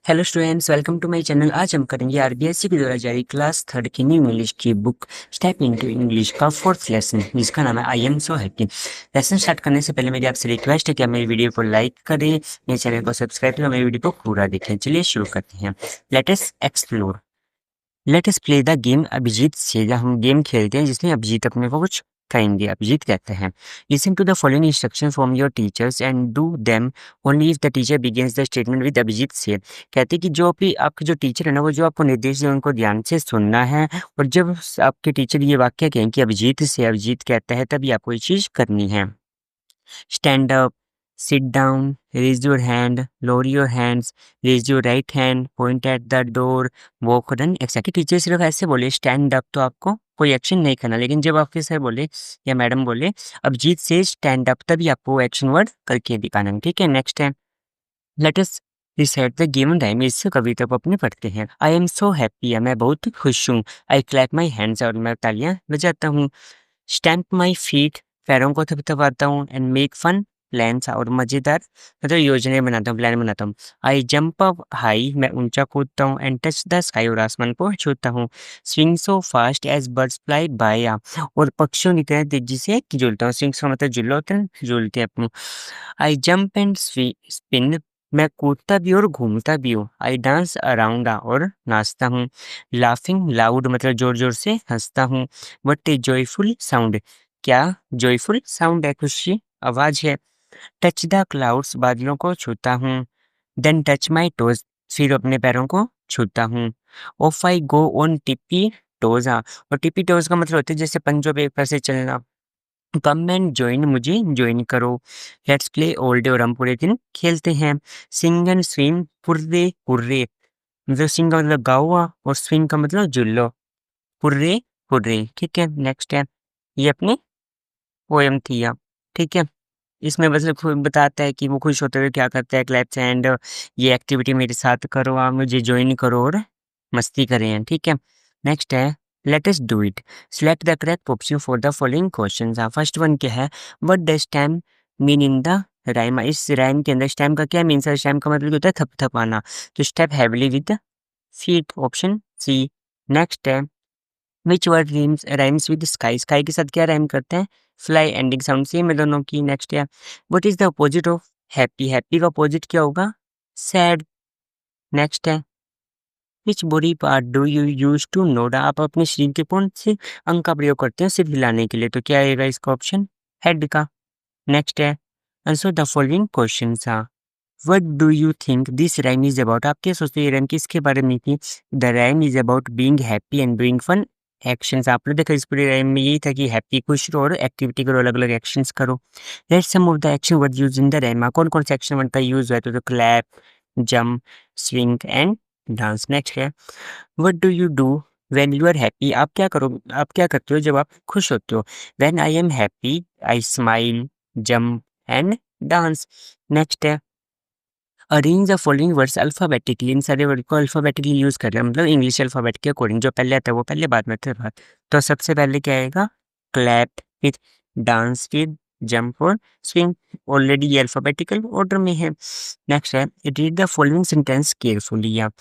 Hello students, welcome to my channel. आज हम करेंगे आरबीएससी के द्वारा जारी क्लास थर्ड की न्यू इंग्लिश की बुक स्टेप इनटू इंग्लिश का फोर्थ लेसन, जिसका नाम है I am so happy. Lesson start करने से पहले मेरी आपसे रिक्वेस्ट है कि आप मेरी वीडियो को लाइक करें, मेरे चैनल को सब्सक्राइब करें और मेरी वीडियो को पूरा देखें। चलिए शुरू करते हैं। Let us explore, let us play the game Abhijeet से। हम गेम खेलते हैं जिसमें अभिजीत अपने को कुछ कहेंगे। अभिजीत कहते हैं, listen to the following instruction from your teachers and do them only if the teacher begins the statement with Abhijeet से। कहते हैं कि जो भी आपके जो टीचर है ना, वो जो आपको निर्देश दें उनको ध्यान से सुनना है, और जब आपके टीचर ये वाक्य कहें कि अभिजीत से, अभिजीत कहता है, तभी आपको ये चीज़ करनी है। Stand up, sit down, raise your hand, lower your hands, raise your right hand, point at the door, walk, run, etc. Teacher सिर्फ ऐसे बोले स्टैंड अप तो आपको कोई एक्शन नहीं करना, लेकिन जब आपके सर बोले या मैडम बोले अभिजीत से स्टैंड अप, तभी आपको वो एक्शन वर्ड करके दिखाना है। ठीक है, नेक्स्ट है let us recite the given rhyme. इस कविता को अपने पढ़ते हैं। आई एम सो हैप्पी, मैं बहुत खुश हूँ। आई क्लैप माई हैंड्स, और मैं तालियां बजाता हूँ। स्टैम्प माई फीट, पैरों को थपथपाता हूँ। एंड मेक फन प्लान्स, और मज़ेदार मतलब योजनाएं बनाता हूँ, प्लान बनाता हूँ। आई जंप अप हाई, मैं ऊंचा कूदता हूँ। एंड टच द स्काई, और आसमान को छूता हूँ। Swing so fast as birds fly by, और पक्षियों की तरह तेजी से झूलता हूँ। स्विंग का मतलब झूला होता है, झूलते हैं अपने। आई जंप एंड स्पिन, मैं कूदता भी और घूमता भी हूँ। आई डांस अराउंड, और नाचता हूँ। लाफिंग लाउड मतलब जोर जोर से हंसता हूँ। वट ए जॉयफुल साउंड, क्या जॉयफुल साउंड है, खुशी आवाज है। टच द क्लाउड्स, बादलों को छूता हूँ। देन टच माई टोज, फिर अपने पैरों को छूता हूँ। Off I go on tippy toes, और टिप्पी टोज का मतलब होता है जैसे पंजों पे ऊपर से चलना। कम एंड ज्वाइन, मुझे ज्वाइन करो। लेट्स प्ले ऑल डे, और हम पूरे दिन खेलते हैं। Sing and swim, hurray hurray, मतलब सिंग का मतलब गाओ, और स्विंग का मतलब झूलो। Hurray hurray. ठीक है, नेक्स्ट है, ये अपनी पोएम थी आप। ठीक है, इसमें मतलब खुद बताता है कि वो खुश होते हुए क्या करता है, क्लैप्स एंड ये एक्टिविटी मेरे साथ करो, आप मुझे ज्वाइन करो और मस्ती करें। ठीक है, नेक्स्ट है let us do it. Select the correct option for the following questions. First one क्या है, what does stamp mean in the rhyme. इस राइम के अंदर स्टैम का क्या मीन्स है। स्टैम का मतलब होता है थपथपाना, तो step heavily with feet, option C. Next है which word rhymes with sky. Sky के साथ क्या राइम करते हैं, फ्लाई। एंडिंग साउंड सेम है दोनों की। नेक्स्ट है what is the opposite of happy. Happy का अपोजिट क्या होगा, सैड। नेक्स्ट है which body part do you use to nod. आप अपने शरीर के कौन से अंग का प्रयोग करते हैं सिर हिलाने के लिए, तो क्या आएगा इसका ऑप्शन, हेड का। नेक्स्ट है answer the following questions. What do you think this rhyme is about. आप क्या सोचते हैं ये राइम किसके बारे में थी। The rhyme is about being happy and doing fun actions. आपने देखा इस पूरे राइम में यही था कि हैप्पी खुश रहो और एक्टिविटी करो, अलग अलग एक्शंस करो। Let's some of the action word use in the rhyme. कौन कौन से एक्शन वर्ड का यूज हुआ है, तो clap, jump, swing and dance. Next है what do you do when you are happy. आप क्या करते हो जब आप खुश होते हो। When I am happy I smile, jump and dance. Next है arrange the following words alphabetically. इन सारे वर्ड को अल्फाबेटिकली यूज कर रहे हैं, मतलब इंग्लिश अल्फाबेट के अकॉर्डिंग। जो पहले आता है वो पहले, बाद में आता है बाद। तो सबसे पहले क्या आएगा, क्लैप, फिर डांस, फिर जंप और स्विंग। ऑलरेडी ये अल्फाबेटिकल ऑर्डर में है। नेक्स्ट है read the following sentence carefully. आप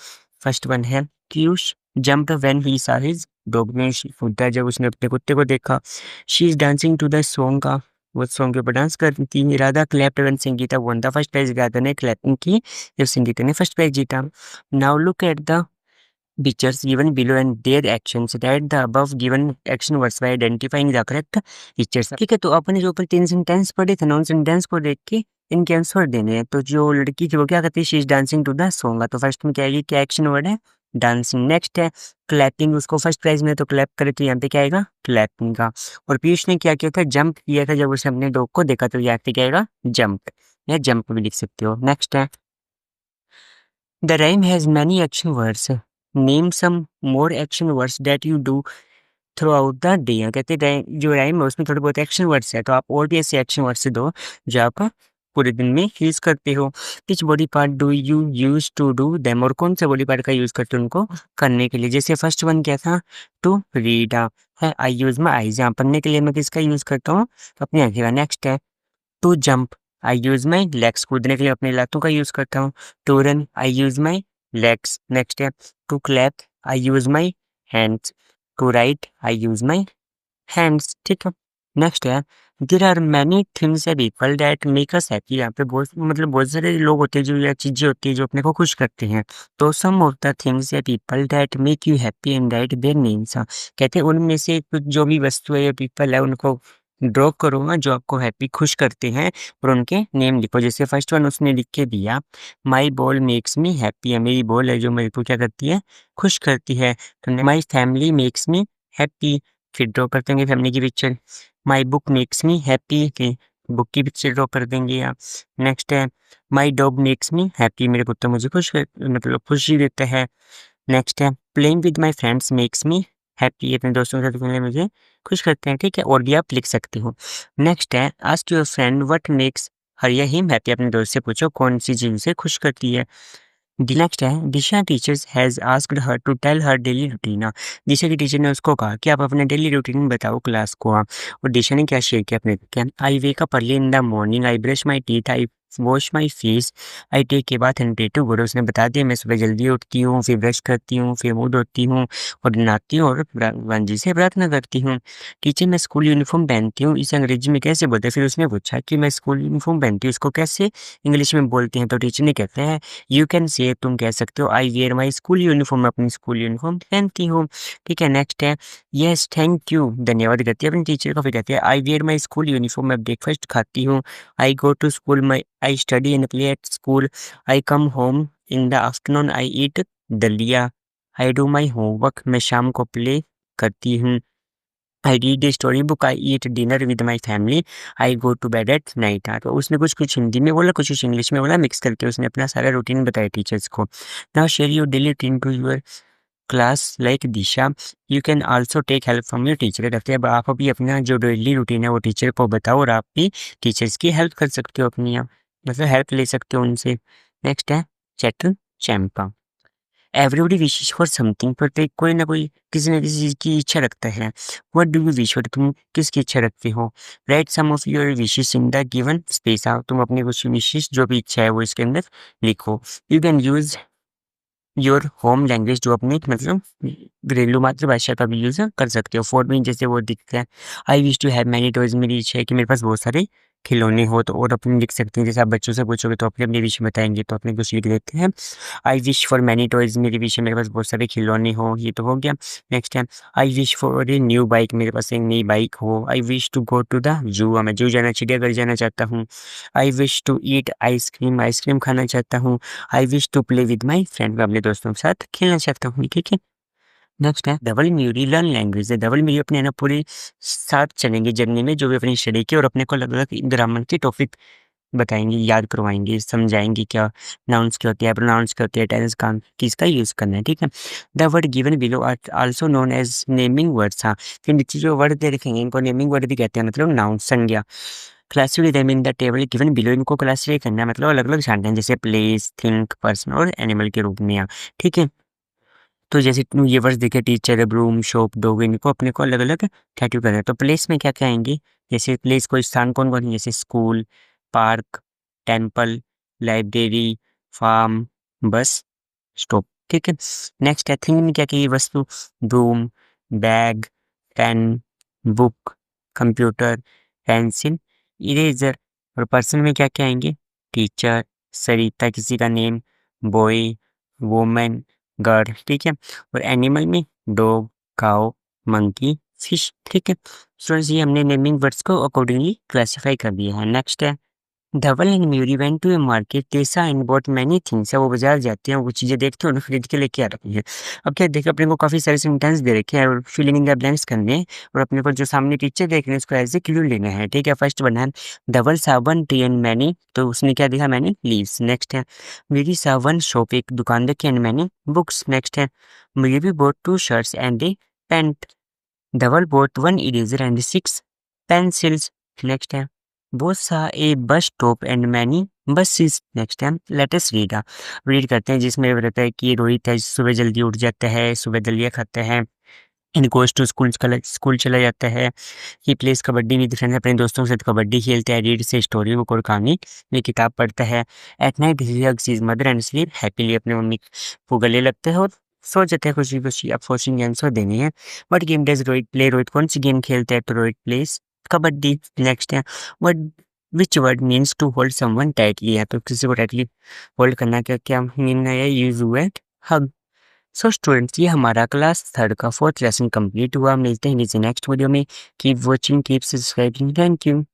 फर्स्ट वन है Kush jump when he saw his dog. में होता है जब उसने अपने कुत्ते को देखा। She is dancing to the song का, वो सॉन्ग के ऊपर डांस कर रही थी। Radha clapped when Sangeeta won the first prize. Radha ने क्लैपिंग की जब संगीता ने फर्स्ट प्राइज जीता। Now look at the pictures given below and their actions. Right the above given action words by identifying the correct pictures. ठीक है, तो अपने जो ऊपर तीन सेंटेंस पढ़े थे ना, उन सेंटेंस को देख के इनके आंसर देने हैं। तो जो लड़की थी वो क्या करती है, she is dancing to the song. तो फर्स्ट में क्या आएगी, क्या एक्शन वर्ड है, डांसिंग। नेक्स्ट है क्लैपिंग, उसको फर्स्ट प्राइज में तो क्लैप करे, तो यहाँ पे क्या आएगा, क्लैपिंग का। और पीयूष ने क्या किया था, जंप किया था जब उसने अपने डॉग को देखा, तो यहाँ पे क्या आएगा, जंप, या जंप भी लिख सकते हो। नेक्स्ट है the rhyme has many action words, name some more action words that you do throughout the day. कहते हैं जो राइम है उसमें थोड़े बहुत एक्शन वर्ड्स है, तो आप और भी ऐसे एक्शन वर्ड्स दो जो आप पूरे दिन में यूज करते हो। किस body part do you use to do them, और कौन सा बॉडी पार्ट का यूज करते हो उनको करने के लिए। जैसे फर्स्ट वन क्या था, टू रीड है, आई यूज माई आईज। यहाँ पढ़ने के लिए मैं किसका यूज करता हूँ, अपनी आंखें का। नेक्स्ट है to jump, I use my legs, कूदने के लिए अपने लातों का यूज करता हूँ। To run, I use my legs. Next है to clap, I use my hands. To write, I use my hands. ठीक है। नेक्स्ट है there are many things a people that make us happy. यहाँ पे बहुत सारे लोग होते हैं जो या चीजें होती है जो अपने को खुश करते हैं। तो some of the things a people that make you happy and write their names. कहते हैं उनमें से कुछ जो भी वस्तु है या पीपल है उनको ड्रॉ करो ना जो आपको हैप्पी खुश करते हैं और उनके नेम लिखो। जैसे फर्स्ट वन उसने लिख के दिया माई बॉल मेक्स मी हैप्पी है, मेरी बॉल है जो मेरे को क्या करती है खुश करती है। तो my family makes me happy, फिर ड्रॉ कर देंगे फैमिली की picture. My book makes me happy, फिर बुक की पिक्चर ड्रॉ कर देंगे आप। नेक्स्ट है my dog makes me happy, मेरे कुत्ता मुझे मतलब खुशी देता है। नेक्स्ट है playing with my friends makes me happy, अपने दोस्तों के साथ खेलने मुझे खुश करते हैं। ठीक है, और भी आप लिख सकते हो। नेक्स्ट है ask your friend what makes her या हिम हैप्पी, अपने दोस्त से पूछो कौन सी चीज उसे खुश करती है। नेक्स्ट है Disha teacher's has asked her to tell her daily routine. Disha की टीचर ने उसको कहा कि आप अपने डेली रूटीन बताओ क्लास को। और दिशा ने क्या शेयर किया अपने क्या I wake up early in the morning, I brush my teeth, I wash my face, I take a bath and pray to God. उसने बता दिया मैं सुबह जल्दी उठती हूँ, फिर ब्रश करती हूँ, फिर मुंह धोती हूँ और नहाती हूँ और भगवान जी से प्रार्थना करती हूँ। टीचर मैं स्कूल यूनिफॉर्म पहनती हूँ, इसे अंग्रेजी में कैसे बोलते हैं। फिर उसने पूछा कि मैं स्कूल यूनिफॉर्म पहनती हूँ इसको कैसे इंग्लिश में बोलते हैं। तो टीचर ने कहते हैं यू कैन से, तुम कह सकते हो आई वेयर माई स्कूल यूनिफॉर्म, अपनी स्कूल यूनिफॉर्म पहनती हूँ। ठीक है, नेक्स्ट है यस थैंक यू, धन्यवाद कहती है अपनी टीचर को। फिर कहती है I wear my school uniform, मैं ब्रेकफास्ट खाती हूँ। I go to school, my I study and play at school, I come home in the afternoon, I eat daliya, I do my homework, मैं शाम को प्ले करती हूँ। I read a story book, I eat dinner with my family, I go to bed at night. तो उसने कुछ हिंदी में बोला कुछ इंग्लिश में बोला, मिक्स करके उसने अपना सारा रूटीन बताया टीचर्स को। Now share your daily routine to your class like Disha, you can also take help from your teacher. कहते हैं अब आप अभी अपना जो डेली रूटीन है वो टीचर को बताओ और आप भी टीचर्स की हेल्प कर सकते हो अपनी, आप मतलब हेल्प ले सकते हो उनसे। नेक्स्ट है चैटल चैम्पा, एवरीबडी विशेष फॉर समथिंग, प्रत्येक कोई ना कोई किसी न किसी चीज़ की इच्छा रखता है। What do you wish for, तुम किसकी इच्छा रखते हो। Write some of your wishes in the given space, तुम अपनी कुछ विशेष जो भी इच्छा है वो इसके अंदर लिखो। You can use your home language, जो अपनी मतलब घरेलू मातृभाषा का भी यूज़ कर सकते हो। फॉर मी जैसे वो दिखता है I wish to have many toys, मेरी इच्छा है कि मेरे पास बहुत सारे खिलौने हो। तो और अपनी लिख सकते हैं, जैसे आप बच्चों से पूछोगे तो अपने अपने विश बताएंगे तो अपने कुछ लिख देते हैं। आई विश फॉर मैनी टॉयज, मेरी विश है मेरे पास बहुत सारे खिलौने हो, ये तो हो गया। नेक्स्ट है I wish for a new bike, मेरे पास एक नई बाइक हो। I wish to go to the zoo, मैं जू जाना चिड़ियाघर जाना चाहता हूँ। I wish to eat ice cream, ice cream खाना चाहता हूँ। I wish to play with my friend, मैं अपने दोस्तों के साथ खेलना चाहता हूँ। ठीक है, नेक्स्ट है डबल म्यूरी लर्न लैंग्वेज है। डबल म्यूरी अपने ना पूरे साथ चलेंगे जर्नी में, जो भी अपनी स्टडी की और अपने को अलग अलग ग्रामर के टॉपिक बताएंगे, याद करवाएंगे, समझाएंगे क्या नाउंस क्या होती है, प्रोनाउंस क्या होती है, टेंस का किसका यूज करना है। ठीक है, the word given below are also known as naming words. हाँ, फिर नीचे जो वर्ड दे रखेंगे इनको नेमिंग वर्ड भी कहते हैं, मतलब नाउन संज्ञा। Classify them in the table given below, इनको क्लासिफाई करना है मतलब अलग अलग छांटना है, जैसे प्लेस, थिंक, पर्सन और एनिमल के रूप में। ठीक है, तो जैसे ये वर्ड्स देखे टीचर, ब्रूम, शॉप, डॉग, इनको अपने को अलग अलग कैटेगरी करना है। तो प्लेस में क्या क्या आएंगे, जैसे प्लेस कोई स्थान कौन कौन है, जैसे school, park, temple, library, farm, bus stop. ठीक है, नेक्स्ट है थिंग में क्या क्या, ये वस्तु broom, bag, pen, book, computer, pencil, eraser. और पर्सन में क्या क्या आएंगे, टीचर, सरिता किसी का नेम, बॉय, वुमेन, गर्ल। ठीक है, और एनिमल में डॉग, काउ, मंकी, फिश। ठीक है, स्टूडेंट्स ये हमने नेमिंग वर्ड्स को अकॉर्डिंगली क्लासिफाई कर दिया है। नेक्स्ट है Dhaval and Mayuri went to a market, तेसा एंड बॉट मैनी थिंग्स। वो बाजार जाते हैं, वो चीज़ें देखते हैं और खरीद के लेके आ रही है। अब क्या देखिए अपने को काफ़ी सारे सेंटेंस दे रखे हैं और फिलिंग इन द ब्लैंक्स करने हैं और अपने को जो सामने टीचर देख रहे हैं उसको एज ए क्लू लेना है। ठीक है, फर्स्ट वन है धवल सावन टी एंड मैनी, तो उसने क्या देखा, मैनी लीव्स। नेक्स्ट है मेरी सावन शॉप, एक दुकान देखी, एंड मैनी बुक्स। नेक्स्ट है Mayuri bought two shirts and a pant, Dhaval bought one eraser and six pencils. Next है both saw a bus stop and many buses. Next है लेट अस रीड करते हैं, जिसमें रहता है कि रोहित है सुबह जल्दी उठ जाता है, सुबह दलिया खाता है, इन गोज़ टू स्कूल चला जाता है। ही प्लेज़ कबड्डी विद फ्रेंड्स, अपने दोस्तों के साथ कबड्डी खेलता है। रीड्स ए स्टोरी बुक और कहानी में किताब पढ़ता है। At night he hugs his mother and sleep happily, अपने मम्मी को गले लगता है और सो जाता है खुशी-खुशी। अब क्वेश्चन के आंसर देने हैं। What game does Rohit play, Rohit कौन सी गेम खेलता है? तो रोहित प्लेज़ कबड्डी। नेक्स्ट है what which word means to hold someone tightly, है तो किसी को टाइटली होल्ड करना का क्या मीनिंग है? Use it hug. So students, ये हमारा क्लास थर्ड का फोर्थ लेसन कंप्लीट हुआ। मिलते हैं किसी नेक्स्ट वीडियो में। Keep watching, keep subscribing, thank you.